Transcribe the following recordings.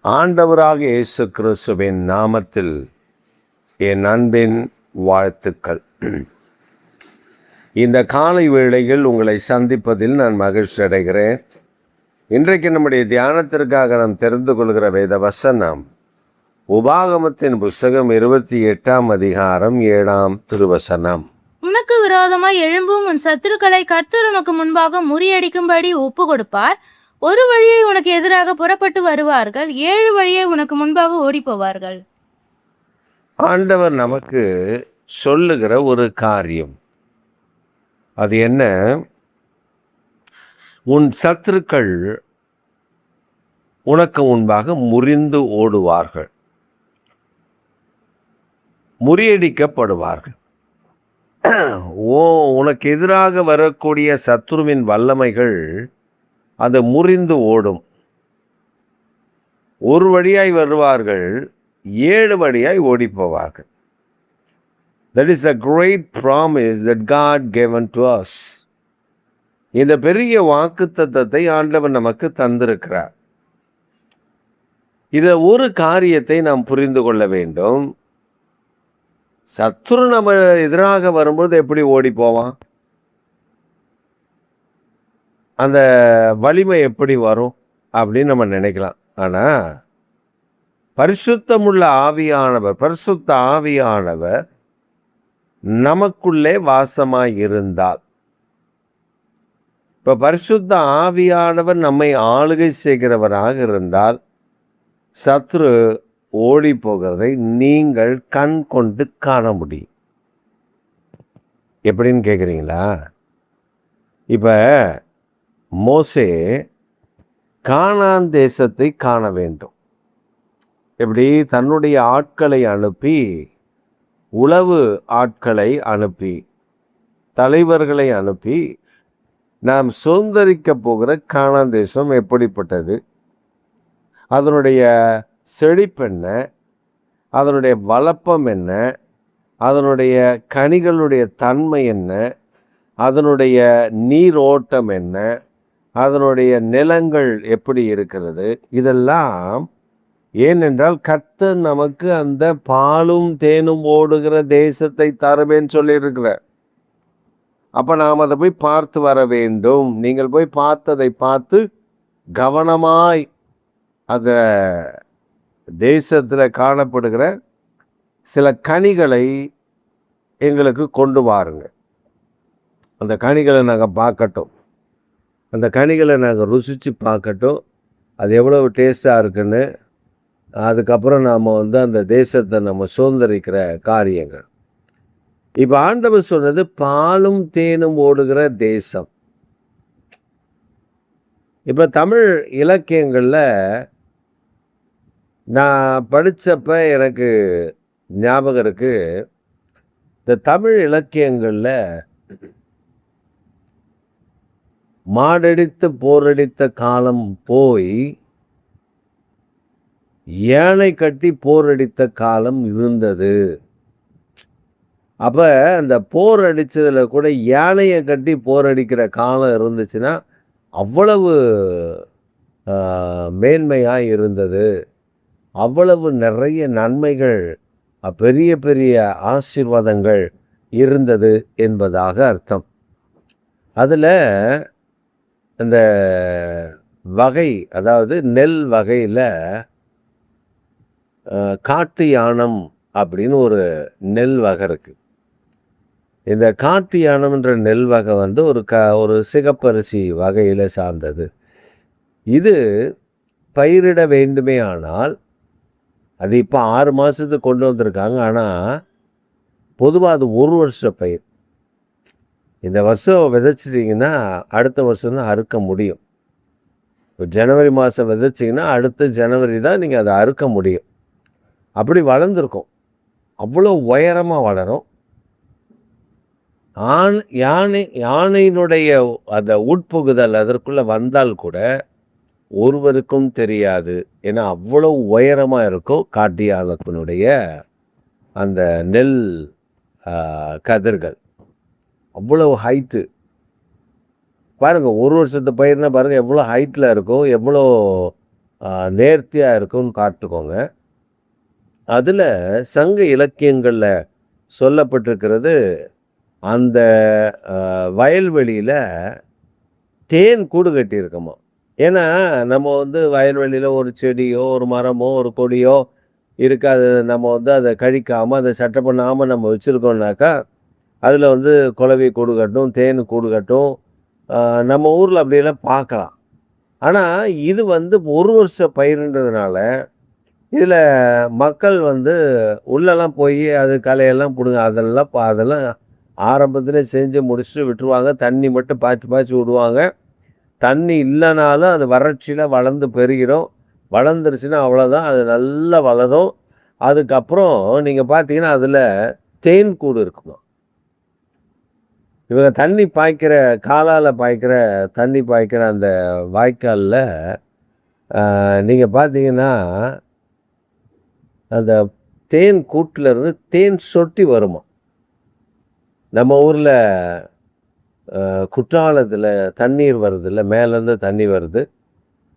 ஆண்டவராக இயேசு கிறிஸ்துவின் நாமத்தில் என் அன்பின் வாழ்த்துக்கள். இந்த காலை வேளையில் உங்களை சந்திப்பதில் நான் மகிழ்ச்சி அடைகிறேன். இன்றைக்கு நம்முடைய தியானத்திற்காக நாம் தெரிந்து கொள்கிற வேத வசனம் உபாகமத்தின் புஸ்தகம் 28ஆம் அதிகாரம் 7ஆம் திருவசனம். உனக்கு விரோதமாய் எழும்பும் உன் சத்துருக்களை கர்த்தர் உனக்கு முன்பாக முறியடிக்கும்படி ஒப்பு கொடுப்பார். ஒரு வழியை உனக்கு எதிராக புறப்பட்டு வருவார்கள், 7 வழியை உனக்கு முன்பாக ஓடி போவார்கள். ஆண்டவர் நமக்கு சொல்லுகிற ஒரு காரியம் அது என்ன? உன் சத்துருக்கள் உனக்கு முன்பாக முறிந்து ஓடுவார்கள், முறியடிக்கப்படுவார்கள். உனக்கு எதிராக வரக்கூடிய சத்துருவின் வல்லமைகள் அது முறிந்து ஓடும். ஒரு வழியாய் வருவார்கள், 7 வழியாய் ஓடி போவார்கள். That is a great promise that God given to us. இந்த பெரிய வாக்குத்தத்தத்தை ஆண்டவர் நமக்கு தந்திருக்கிறார். இதில் ஒரு காரியத்தை நாம் புரிந்து கொள்ள வேண்டும். சத்துரு நம்ம எதிராக வரும்போது எப்படி ஓடி போவான்? அந்த வலிமை எப்படி வரும் அப்படின்னு நம்ம நினைக்கலாம். ஆனால் பரிசுத்த ஆவியானவர் நமக்குள்ளே வாசமாய் இருந்தால், இப்போ பரிசுத்த ஆவியானவர் நம்மை ஆளுகை செய்கிறவராக இருந்தால் சத்ரு ஓடி போகிறதை நீங்கள் கண் கொண்டு காண முடியும். எப்படின்னு கேட்குறீங்களா? இப்போ மோசே கானான் தேசத்தை காண வேண்டும். எப்படி? தன்னுடைய ஆட்களை அனுப்பி, உளவு ஆட்களை அனுப்பி, தலைவர்களை அனுப்பி, நாம் சுதந்திரிக்க போகிற கானான் தேசம் எப்படிப்பட்டது, அதனுடைய செழிப்பென்ன, அதனுடைய வளப்பம் என்ன, அதனுடைய கனிகளுடைய தன்மை என்ன, அதனுடைய நீரோட்டம் என்ன, அதனுடைய நிலங்கள் எப்படி இருக்கிறது, இதெல்லாம் ஏனென்றால் கர்த்தர் நமக்கு அந்த பாலும் தேனும் ஓடுகிற தேசத்தை தருவேன்னு சொல்லியிருக்கிறார். அப்போ நாம் அதை போய் பார்த்து வர வேண்டும். நீங்கள் போய் பார்த்ததை பார்த்து கவனமாய் அந்த தேசத்தில் காணப்படுகிற சில கனிகளை எங்களுக்கு கொண்டு வாருங்க. அந்த கனிகளை நாங்கள் பார்க்கட்டும், அந்த கனிகளை நாங்கள் ருசித்து பார்க்கட்டும், அது எவ்வளவு டேஸ்ட்டாக இருக்குன்னு. அதுக்கப்புறம் நாம் அந்த தேசத்தை நம்ம சுதந்திரிக்கிற காரியங்கள். இப்போ ஆண்டவர் சொன்னது பாலும் தேனும் ஓடுகிற தேசம். இப்போ தமிழ் இலக்கியங்களில் நான் படித்தப்ப எனக்கு ஞாபகம் இருக்குது. இந்த தமிழ் இலக்கியங்களில் மாடடித்து போரடித்த காலம் போய் யானை கட்டி போரடித்த காலம் இருந்தது. அப்போ அந்த போர் அடித்ததில் கூட யானையை கட்டி போரடிக்கிற காலம் இருந்துச்சுன்னா அவ்வளவு மேன்மையாக இருந்தது, அவ்வளவு நிறைய நன்மைகள், பெரிய பெரிய ஆசீர்வாதங்கள் இருந்தது என்பதாக அர்த்தம். அதில் அந்த வகை, அதாவது நெல் வகையில் காட்டு யானம் அப்படின்னு ஒரு நெல் வகை இருக்குது. இந்த காட்டு யானம்ன்ற நெல் வகை ஒரு சிகப்பரிசி வகையில் சார்ந்தது. இது பயிரிட வேண்டுமே ஆனால் அது இப்போ 6 மாதத்துக்கு கொண்டு வந்திருக்காங்க. ஆனால் பொதுவாக அது 1 வருஷ பயிர். இந்த வருஷம் விதைச்சிட்டிங்கன்னா அடுத்த வருஷம் தான் அறுக்க முடியும். இப்போ ஜனவரி மாதம் விதைச்சிங்கன்னா அடுத்த ஜனவரி தான் நீங்கள் அதை அறுக்க முடியும். அப்படி வளர்ந்துருக்கும், அவ்வளோ உயரமாக வளரும். யானையினுடைய அந்த உட்புகுதல் அதற்குள்ளே வந்தால் கூட ஒருவருக்கும் தெரியாது. ஏன்னா அவ்வளோ உயரமாக இருக்கும் காட்டு யானையினுடைய அந்த நெல் கதிர்கள். அவ்வளோ ஹைட்டு. பாருங்கள், 1 வருஷத்து பயிர்னா பாருங்கள் எவ்வளோ ஹைட்டில் இருக்கும், எவ்வளோ நேர்த்தியாக இருக்கும்னு பார்த்துக்கோங்க. அதில் சங்க இலக்கியங்களில் சொல்லப்பட்டிருக்கிறது, அந்த வயல்வெளியில் தேன் கூடு கட்டியிருக்குமா. ஏன்னா நம்ம வந்து வயல்வெளியில் ஒரு செடியோ ஒரு மரமோ ஒரு கொடியோ இருக்காது, நம்ம வந்து அதை கழிக்காமல் அதை சட்டை பண்ணாமல் நம்ம வச்சுருக்கோம்னாக்கா அதில் வந்து குளவி கூடு கட்டும், தேன் கூடு கட்டும். நம்ம ஊரில் அப்படியெல்லாம் பார்க்கலாம். ஆனால் இது வந்து ஒரு வருஷ பயிருன்றதுனால இதில் மக்கள் வந்து உள்ளெல்லாம் போய் அது களையெல்லாம் பிடுங்க, அதெல்லாம் ஆரம்பத்திலே செஞ்சு முடிச்சுட்டு விட்டுருவாங்க. தண்ணி மட்டும் பாய்ச்சி பாய்ச்சி விடுவாங்க. தண்ணி இல்லைனாலும் அது வறட்சியில் வளர்ந்து பெருகிடும். வளர்ந்துருச்சுன்னா அவ்வளோதான், அது நல்லா வளரும். அதுக்கப்புறம் நீங்கள் பார்த்தீங்கன்னா அதில் தேன் கூடு இருக்குமா. இவங்க தண்ணி பாய்க்கிற காலால் பாய்க்கிற தண்ணி பாய்க்கிற அந்த வாய்க்காலில் நீங்கள் பார்த்தீங்கன்னா அந்த தேன் கூட்டிலேருந்து தேன் சொட்டி வருமா. நம்ம ஊரில் குற்றாலத்தில் தண்ணீர் வருதுல்ல, மேலேருந்து தண்ணி வருது,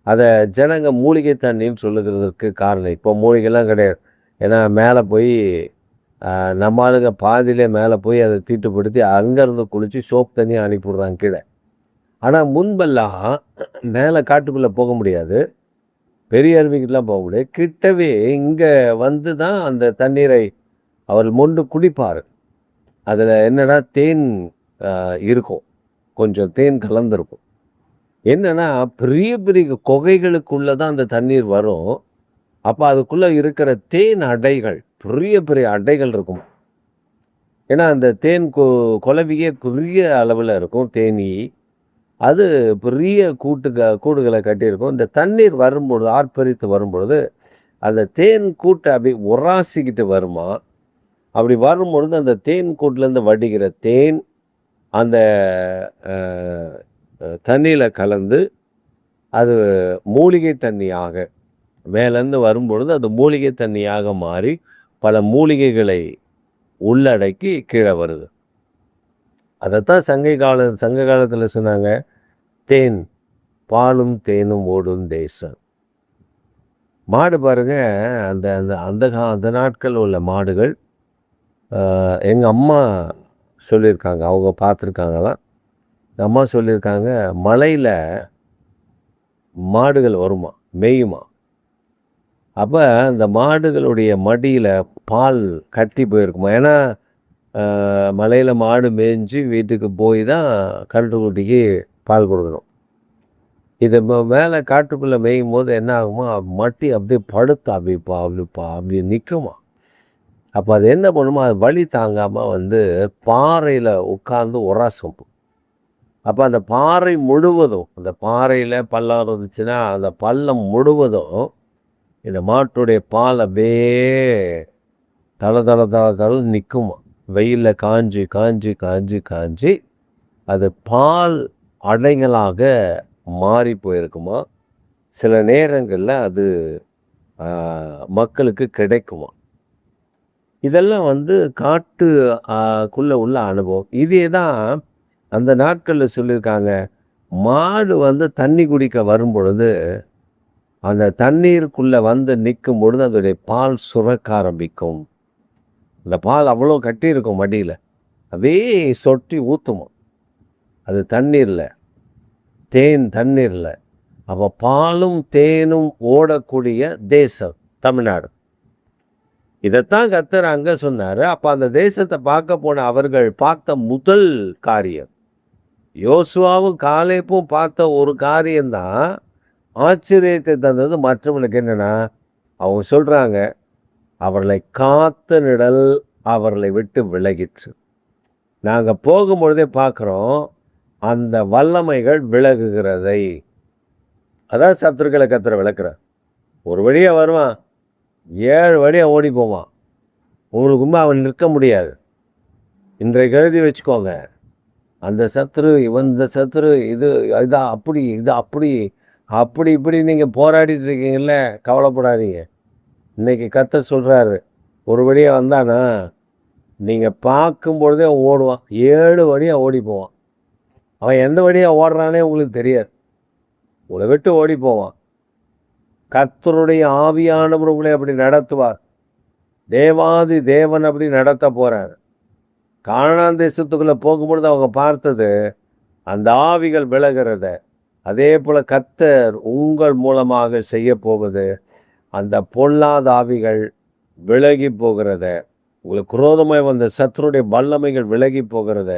அதை ஜனங்க மூலிகை தண்ணின்னு சொல்லுகிறதுக்கு காரணம். இப்போ மூலிகைலாம் கிடையாது. ஏன்னா மேலே போய் நம்ம ஆளுங்க பாதியிலே மேலே போய் அதை தீட்டுப்படுத்தி அங்கேருந்து குளித்து சோப் தண்ணி அனுப்பிவிட்றாங்க கீழே. ஆனால் முன்பெல்லாம் மேலே காட்டுக்குள்ளே போக முடியாது, பெரிய அருவிக்கெலாம் போக முடியாது. கிட்டவே இங்கே வந்து தான் அந்த தண்ணீரை அவர் மொண்டு குடிப்பார். அதில் என்னென்னா தேன் இருக்கும், கொஞ்சம் தேன் கலந்துருக்கும். என்னென்னா பெரிய பெரிய குகைகளுக்குள்ளே தான் அந்த தண்ணீர் வரும். அப்போ அதுக்குள்ளே இருக்கிற தேன் அடைகள், பெரிய பெரிய அடைகள் இருக்கும். ஏன்னா அந்த தேன் குளவியே பெரிய அளவில் இருக்கும். தேனி அது பெரிய கூடுகளை கட்டியிருக்கும். இந்த தண்ணீர் வரும்பொழுது, ஆர்ப்பரித்து வரும்பொழுது அந்த தேன் கூட்டை அப்படி உராசிக்கிட்டு வருமா. அப்படி வரும்பொழுது அந்த தேன் கூட்டிலேருந்து வடிகிற தேன் அந்த தண்ணியில் கலந்து அது மூலிகை தண்ணியாக மேலேருந்து வரும்பொழுது அது மூலிகை தண்ணியாக மாறி பல மூலிகைகளை உள்ளடக்கி கீழே வருது. அதைத்தான் சங்க காலத்தில் சொன்னாங்க, தேன் பாலும் தேனும் ஓடும் தேசம். மாடு பாருங்க, அந்த அந்த அந்த நாட்கள் உள்ள மாடுகள், எங்கள் அம்மா சொல்லியிருக்காங்க, அவங்க பார்த்துருக்காங்களாம். எங்கள் அம்மா சொல்லியிருக்காங்க, மலையில் மாடுகள் வருமா, மேயுமா. அப்போ அந்த மாடுகளுடைய மடியில் பால் கட்டி போயிருக்குமா. ஏன்னா மலையில் மாடு மேய்ஞ்சி வீட்டுக்கு போய் தான் கன்றுக்குட்டிக்கு பால் கொடுக்கணும். இது மேலே காட்டுக்குள்ளே மேயும் போது என்ன ஆகுமா, மட்டி அப்படியே படுத்து அப்படி நிற்குமா. அப்போ அது என்ன பண்ணுமோ, அது வலி தாங்காமல் வந்து பாறையில் உட்கார்ந்து உராசும். அப்போ அந்த பாறை முழுவதும், அந்த பாறையில் பள்ளம் இருந்துச்சுன்னா அந்த பள்ளம் முழுவதும் இந்த மாட்டுடைய பால் அப்படியே தள நிற்குமா. வெயிலில் காஞ்சி அது பால் அடைகளாக மாறி போயிருக்குமா. சில நேரங்களில் அது மக்களுக்கு கிடைக்குமா. இதெல்லாம் வந்து காட்டுக்குள்ளே உள்ள அனுபவம். இதே தான் அந்த நாட்களில் சொல்லியிருக்காங்க. மாடு வந்து தண்ணி குடிக்க வரும் பொழுது அந்த தண்ணீருக்குள்ளே வந்து நிற்கும் பொழுது அதோடைய பால் சுரக்க ஆரம்பிக்கும். அந்த பால் அவ்வளோ கட்டியிருக்கும் மடியில், அப்படியே சொட்டி ஊற்றுமா. அது தண்ணீரில், தண்ணீரில். அப்போ பாலும் தேனும் ஓடக்கூடிய தேசம் தமிழ்நாடு. இதைத்தான் கர்த்தர் அங்கே சொன்னார். அப்போ அந்த தேசத்தை பார்க்க போன அவர்கள் பார்த்த முதல் காரியம், யோசுவாவும் காலேப்பும் பார்த்த ஒரு காரியம்தான் ஆச்சரியத்தை தந்தது. மற்றவங்களுக்கு என்னென்னா, அவங்க சொல்கிறாங்க, அவர்களை காத்த நிழல் அவர்களை விட்டு விலகிற்று. நாங்கள் போகும்பொழுதே பார்க்குறோம் அந்த வல்லமைகள் விலகுகிறதை. அதான் சத்துருக்களை கர்த்தர் விளக்குறார். ஒரு வழியாக வருவான், 7 வழியாக ஓடி போவான். உங்களுக்குமே அவன் நிற்க முடியாது. இன்றைக்கு எழுதி வச்சுக்கோங்க, அந்த சத்துரு, இந்த சத்துரு, இது அப்படி இப்படி நீங்கள் போராடிட்டு இருக்கீங்கல்ல, கவலைப்படாதீங்க. இன்றைக்கி கர்த்தர் சொல்கிறாரு, ஒரு வழியாக வந்தானா நீங்கள் பார்க்கும்பொழுதே ஓடுவான். 7 வழியாக ஓடி போவான். அவன் எந்த வழியாக ஓடுறானே உங்களுக்கு தெரியாது, உங்களை விட்டு ஓடி போவான். கர்த்தருடைய ஆவியானவர் உங்களை அப்படி நடத்துவார். தேவாதி தேவன் அப்படி நடத்த போகிறார். கானான் தேசத்துக்குள்ளே போகும்பொழுது அவங்க பார்த்தது அந்த ஆவிகள் விலகிறத. அதே போல் கர்த்தர் உங்கள் மூலமாக செய்ய போவது அந்த பொல்லாத ஆவிகள் விலகி போகிறத, உங்களுக்கு குரோதமாய் வந்த சத்துருடைய வல்லமைகள் விலகி போகிறத,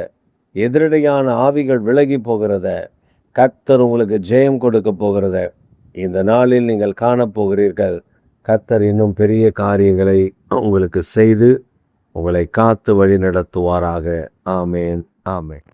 எதிரடையான ஆவிகள் விலகி போகிறத, கர்த்தர் உங்களுக்கு ஜெயம் கொடுக்க போகிறத இந்த நாளில் நீங்கள் காணப்போகிறீர்கள். கர்த்தர் இன்னும் பெரிய காரியங்களை உங்களுக்கு செய்து உங்களை காத்து வழி நடத்துவாராக. ஆமேன், ஆமேன்.